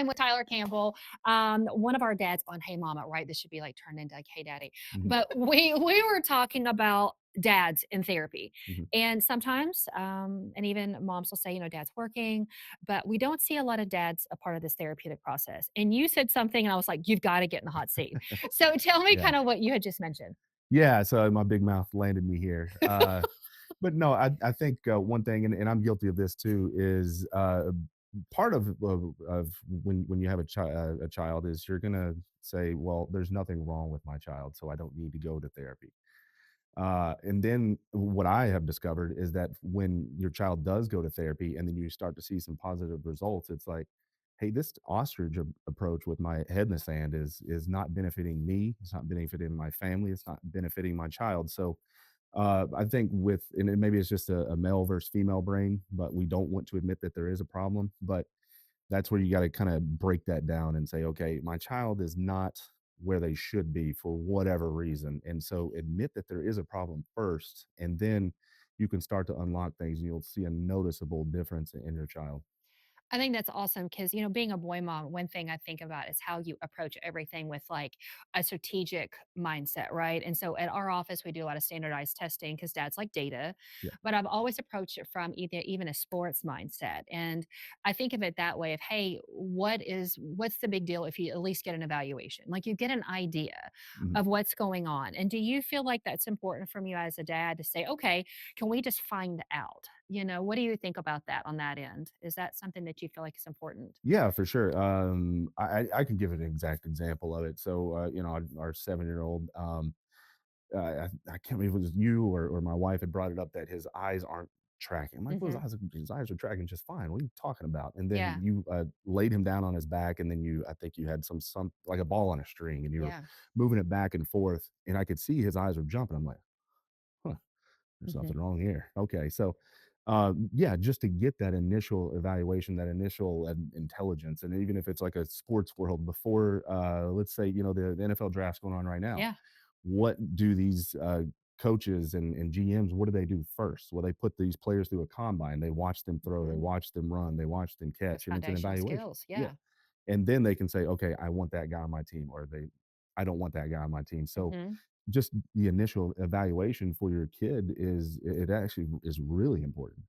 time with Tyler Campbell. One of our dads on Hey Mama, right? This should be like turned into like Hey Daddy. Mhm, But we were talking about dads in therapy. mhm. And sometimes, and even moms will say, dad's working, but we don't see a lot of dads a part of this therapeutic process. And you said something, and I was like, you've got to get in the hot seat. So tell me Yeah. kind of what you had just mentioned. Yeah, so my big mouth landed me here. But no, I think, one thing, and I'm guilty of this too, is, part of when you have a child is you're gonna say, "Well, there's nothing wrong with my child, so I don't need to go to therapy." And then what I have discovered is that when your child does go to therapy and then you start to see some positive results, it's like, hey, this ostrich approach with my head in the sand is not benefiting me. It's not benefiting my family. It's not benefiting my child. So I think maybe it's just a male versus female brain, but we don't want to admit that there is a problem. But that's where you got to kind of break that down and say, okay, my child is not where they should be for whatever reason. And so admit that there is a problem first, and then you can start to unlock things and you'll see a noticeable difference in your child. I think that's awesome because, being a boy mom, one thing I think about is how you approach everything with like a strategic mindset, right? And so at our office, we do a lot of standardized testing because dads like data, Yeah. but I've always approached it from either even a sports mindset. And I think of it that way of, hey, what's the big deal if you at least get an evaluation? Like you get an idea Mhm. of what's going on. And do you feel like that's important from you as a dad to say, okay, can we just find out? What do you think about that on that end? Is that something that you feel like is important? Yeah, for sure. I can give an exact example of it. So, our 7-year-old, I can't believe it was you or my wife had brought it up that his eyes aren't tracking. I'm like, well, Mhm. his eyes are tracking just fine. What are you talking about? And then Yeah. you laid him down on his back, and then I think you had some like a ball on a string, and you were Yeah. moving it back and forth, and I could see his eyes were jumping. I'm like, huh, there's Mhm. nothing wrong here. Okay, so yeah, just to get that initial evaluation, that initial intelligence, and even if it's like a sports world before, let's say the NFL draft's going on right now, Yeah. what do these coaches and GMs, what do they do first? Well, they put these players through a combine. They watch them throw, they Mhm. watch them run, they watch them That's catch, and it's an foundational evaluation. skills. Yeah, Yeah. and then they can say, okay, I want that guy on my team, or I don't want that guy on my team. So Mhm. just the initial evaluation for your kid it actually is really important.